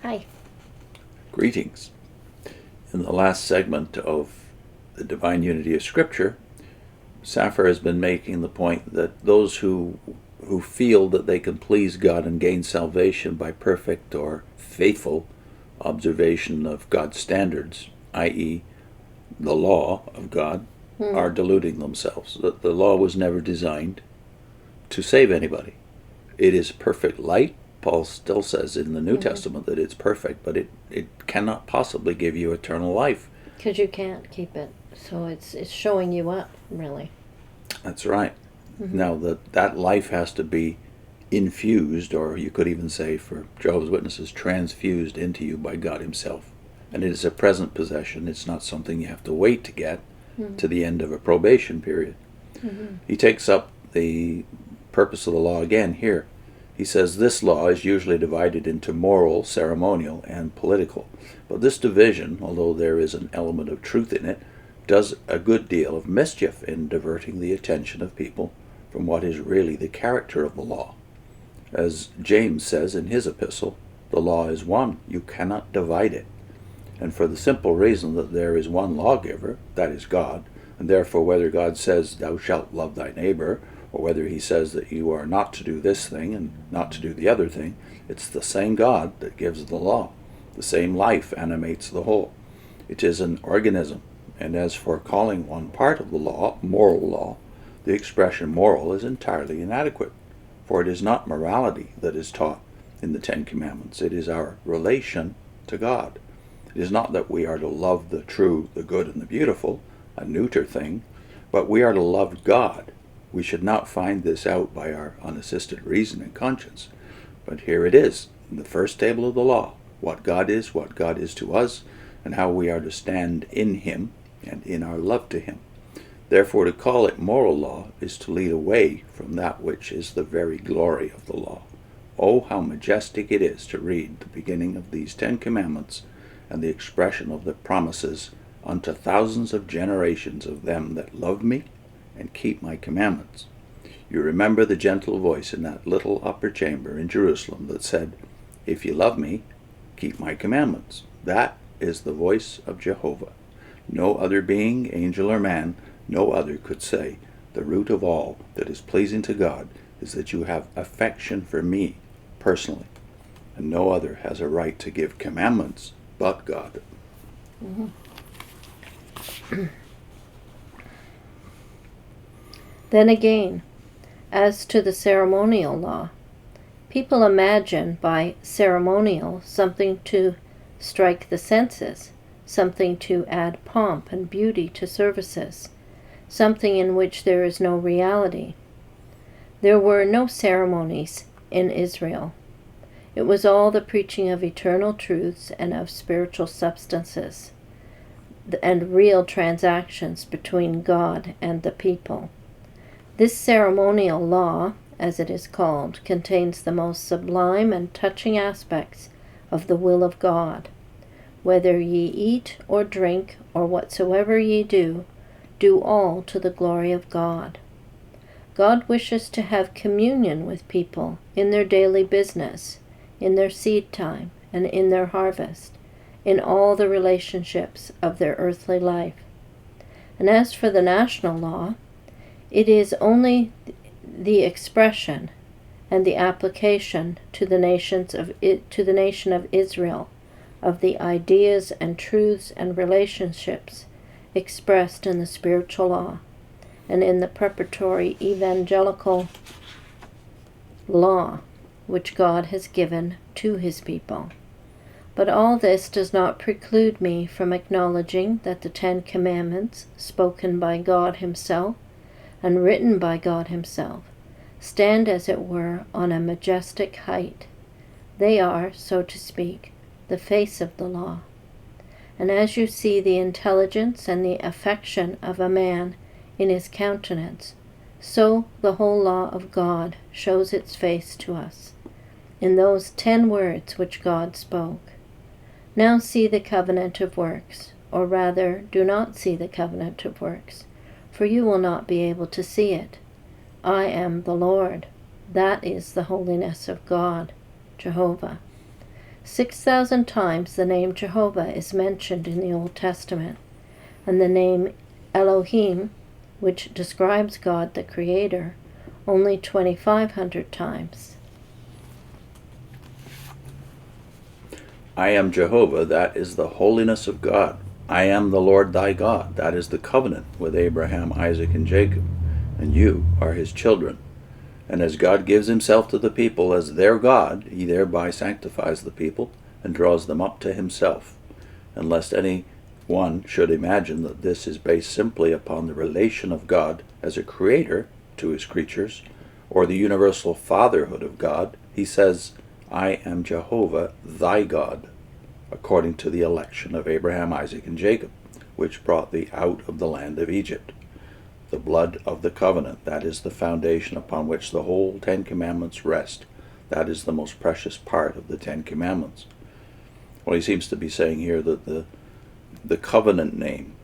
Hi. Greetings. In the last segment of the Divine Unity of Scripture, Saphir has been making the point that those who feel that they can please God and gain salvation by perfect or faithful observation of God's standards, i.e., the law of God, are deluding themselves. That the law was never designed to save anybody. It is perfect light. Paul still says in the New Testament that it's perfect, but it cannot possibly give you eternal life. Because you can't keep it. So it's showing you up, really. That's right. Now, that life has to be infused, or you could even say, for Jehovah's Witnesses, transfused into you by God himself. And it is a present possession. It's not something you have to wait to get to the end of a probation period. He takes up the purpose of the law again here. He says this law is usually divided into moral, ceremonial, and political. But this division, although there is an element of truth in it, does a good deal of mischief in diverting the attention of people from what is really the character of the law. As James says in his epistle, the law is one. You cannot divide it. And for the simple reason that there is one lawgiver, that is God, and therefore whether God says, thou shalt love thy neighbor, or whether he says that you are not to do this thing and not to do the other thing, it's the same God that gives the law. The same life animates the whole. It is an organism. And as for calling one part of the law moral law, the expression moral is entirely inadequate, for it is not morality that is taught in the Ten Commandments. It is our relation to God. It is not that we are to love the true, the good, and the beautiful, a neuter thing, but we are to love God. We should not find this out by our unassisted reason and conscience. But here it is, in the first table of the law, what God is to us, and how we are to stand in him and in our love to him. Therefore, to call it moral law is to lead away from that which is the very glory of the law. Oh, how majestic it is to read the beginning of these 10 Commandments and the expression of the promises unto thousands of generations of them that love me and keep my commandments. You remember the gentle voice in that little upper chamber in Jerusalem that said, if you love me, keep my commandments. That is the voice of Jehovah. No other being, angel or man, no other could say, the root of all that is pleasing to God is that you have affection for me personally. And no other has a right to give commandments but God. Then again, as to the ceremonial law, people imagine by ceremonial something to strike the senses, something to add pomp and beauty to services, something in which there is no reality. There were no ceremonies in Israel. It was all the preaching of eternal truths and of spiritual substances, and real transactions between God and the people. This ceremonial law, as it is called, contains the most sublime and touching aspects of the will of God. Whether ye eat or drink or whatsoever ye do, do all to the glory of God. God wishes to have communion with people in their daily business, in their seed time, and in their harvest, in all the relationships of their earthly life. And as for the national law, it is only the expression and the application to the nation of Israel of the ideas and truths and relationships expressed in the spiritual law and in the preparatory evangelical law which God has given to his people. But all this does not preclude me from acknowledging that the 10 Commandments, spoken by God himself and written by God himself, stand as it were on a majestic height. They are, so to speak, the face of the law. And as you see the intelligence and the affection of a man in his countenance, so the whole law of God shows its face to us, in those 10 words which God spoke. Now see the covenant of works, or rather, do not see the covenant of works, for you will not be able to see it. I am the Lord. That is the holiness of God, Jehovah. 6,000 times the name Jehovah is mentioned in the Old Testament, and the name Elohim, which describes God the Creator, only 2,500 times. I am Jehovah, that is the holiness of God. I am the Lord thy God, that is the covenant with Abraham, Isaac, and Jacob, and you are his children. And as God gives himself to the people as their God, he thereby sanctifies the people and draws them up to himself. And lest any one should imagine that this is based simply upon the relation of God as a creator to his creatures, or the universal fatherhood of God, he says, I am Jehovah thy God, according to the election of Abraham, Isaac, and Jacob, which brought thee out of the land of Egypt. The blood of the covenant, that is the foundation upon which the whole 10 Commandments rest. That is the most precious part of the 10 Commandments. Well, he seems to be saying here that the covenant name,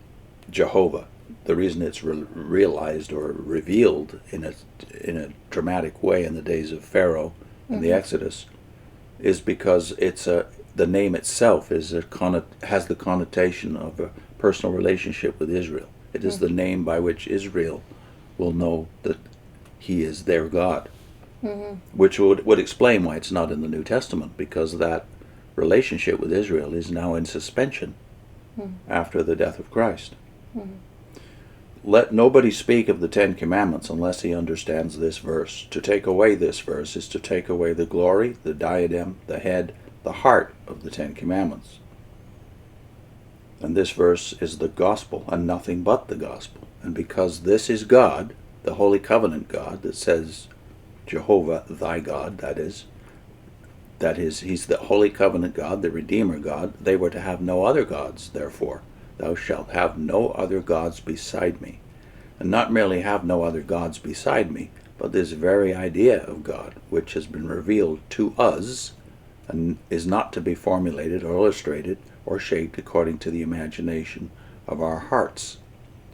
Jehovah, the reason it's realized or revealed in a dramatic way in the days of Pharaoh and the Exodus, is because the name itself has the connotation of a personal relationship with Israel. It is the name by which Israel will know that he is their God, which would explain why it's not in the New Testament, because that relationship with Israel is now in suspension after the death of Christ. Let nobody speak of the 10 Commandments unless he understands this verse. To take away this verse is to take away the glory, the diadem, the head, the heart of the 10 Commandments. And this verse is the gospel and nothing but the gospel. And because this is God, the Holy Covenant God, that says Jehovah thy God, that is, he's the Holy Covenant God, the Redeemer God, they were to have no other gods, therefore. Thou shalt have no other gods beside me. And not merely have no other gods beside me, but this very idea of God, which has been revealed to us, and is not to be formulated or illustrated or shaped according to the imagination of our hearts,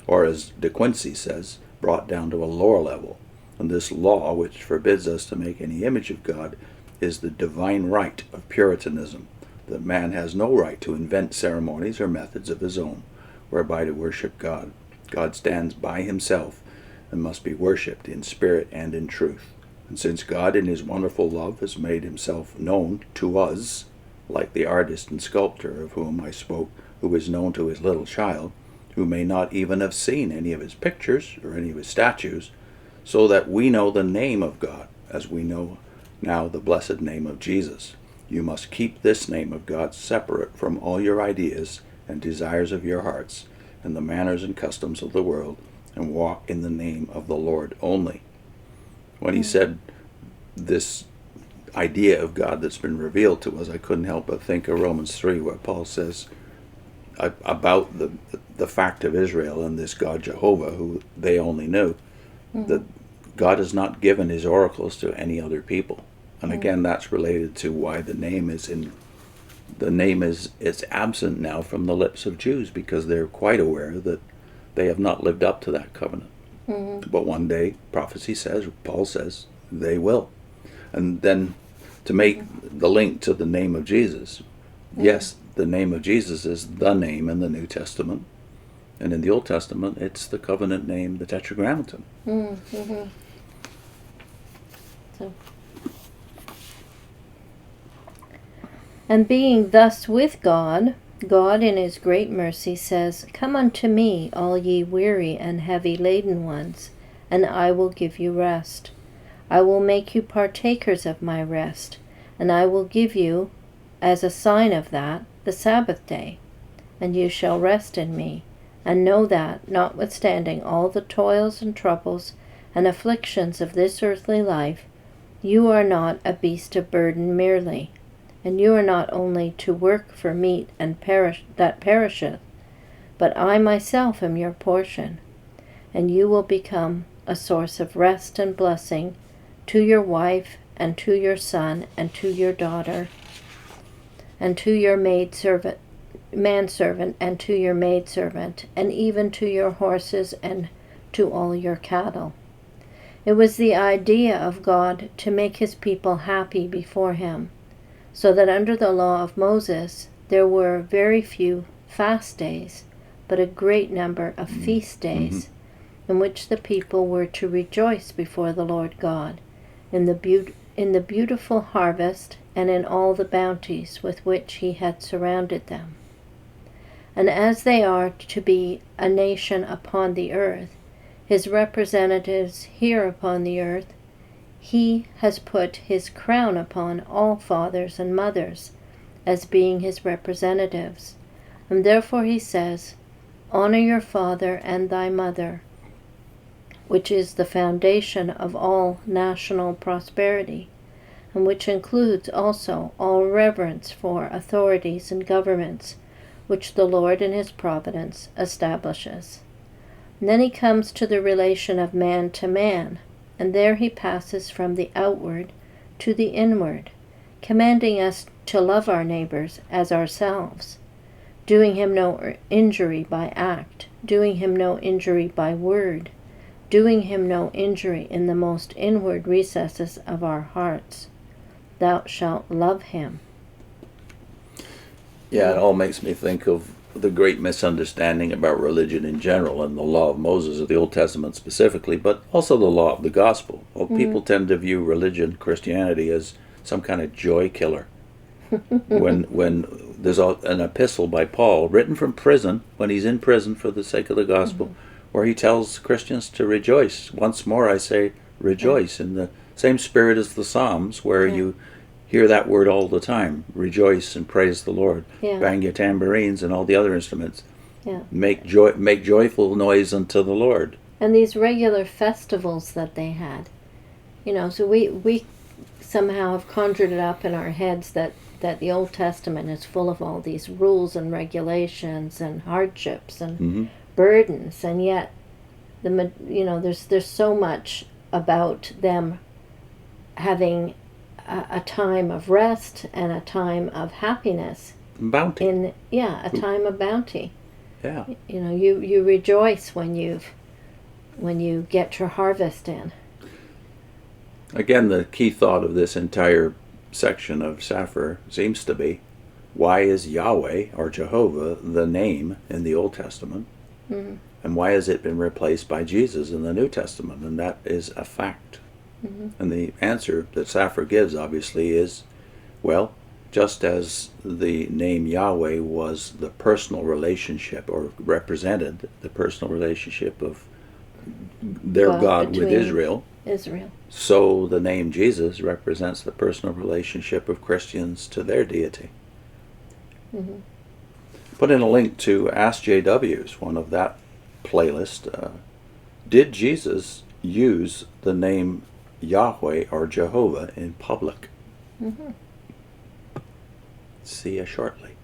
or as De Quincey says, brought down to a lower level. And this law, which forbids us to make any image of God, is the divine right of Puritanism, that man has no right to invent ceremonies or methods of his own, whereby to worship God. God stands by himself and must be worshipped in spirit and in truth. And since God in his wonderful love has made himself known to us, like the artist and sculptor of whom I spoke, who is known to his little child, who may not even have seen any of his pictures or any of his statues, so that we know the name of God, as we know now the blessed name of Jesus. You must keep this name of God separate from all your ideas and desires of your hearts, and the manners and customs of the world, and walk in the name of the Lord only. When he said this idea of God that's been revealed to us, I couldn't help but think of Romans 3, where Paul says about the fact of Israel and this God Jehovah, who they only knew, that God has not given his oracles to any other people. And again, that's related to why the name is absent now from the lips of Jews, because they're quite aware that they have not lived up to that covenant. But one day, prophecy says, Paul says, they will. And then to make the link to the name of Jesus, yes, the name of Jesus is the name in the New Testament. And in the Old Testament, it's the covenant name, the Tetragrammaton. So, and being thus with God, God in his great mercy says, Come unto me, all ye weary and heavy laden ones, and I will give you rest. I will make you partakers of my rest, and I will give you, as a sign of that, the Sabbath day. And you shall rest in me, and know that, notwithstanding all the toils and troubles and afflictions of this earthly life, you are not a beast of burden merely, and you are not only to work for meat and that perisheth, but I myself am your portion, and you will become a source of rest and blessing to your wife, and to your son, and to your daughter, and to your manservant, and to your maidservant, and even to your horses, and to all your cattle. It was the idea of God to make his people happy before him, so that under the law of Moses there were very few fast days, but a great number of feast days, in which the people were to rejoice before the Lord God, in the beautiful harvest and in all the bounties with which he had surrounded them. And as they are to be a nation upon the earth, his representatives here upon the earth, he has put his crown upon all fathers and mothers, as being his representatives. And therefore he says, "Honor your father and thy mother," which is the foundation of all national prosperity, and which includes also all reverence for authorities and governments, which the Lord in his providence establishes. And then he comes to the relation of man to man, and there he passes from the outward to the inward, commanding us to love our neighbors as ourselves, doing him no injury by act, doing him no injury by word, doing him no injury in the most inward recesses of our hearts. Thou shalt love him. Yeah, it all makes me think of the great misunderstanding about religion in general and the law of Moses of the Old Testament specifically, but also the law of the gospel. Well, people tend to view religion, Christianity, as some kind of joy killer. when there's an epistle by Paul written from prison, when he's in prison for the sake of the gospel, where he tells Christians to rejoice. Once more I say rejoice, in the same spirit as the Psalms, where you hear that word all the time, rejoice and praise the Lord. Bang your tambourines and all the other instruments. Make joyful noise unto the Lord. And these regular festivals that they had, so we somehow have conjured it up in our heads that the Old Testament is full of all these rules and regulations and hardships and burdens, and yet there's so much about them having a time of rest and a time of happiness. Bounty. A time of bounty. Yeah. You rejoice when you get your harvest in. Again, the key thought of this entire section of Saphir seems to be, why is Yahweh or Jehovah the name in the Old Testament? And why has it been replaced by Jesus in the New Testament? And that is a fact. And the answer that Saphir gives, obviously, is, well, just as the name Yahweh was the personal relationship, or represented the personal relationship of their God with Israel, so the name Jesus represents the personal relationship of Christians to their deity. Put in a link to Ask JW's, one of that playlist. Did Jesus use the name Yahweh or Jehovah in public? See you shortly.